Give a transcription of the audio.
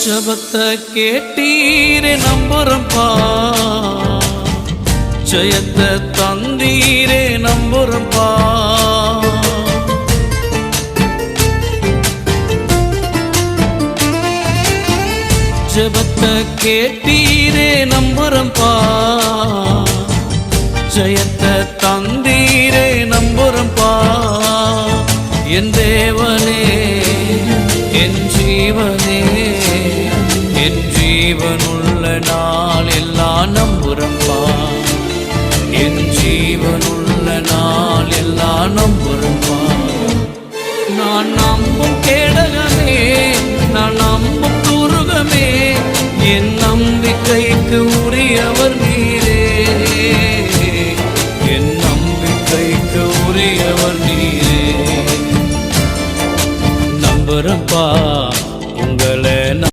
ஜபத்தை கேட்டீரே நம்புறம்பா, ஜெயத்தை தந்தீரே நம்புறம்பா. ஜபத்தை கேட்டீரே நம்புறம்பா, ஜெயத்தை தந்தீரே நம்புறம்பா. என் தேவனே, என் ஜீவனே,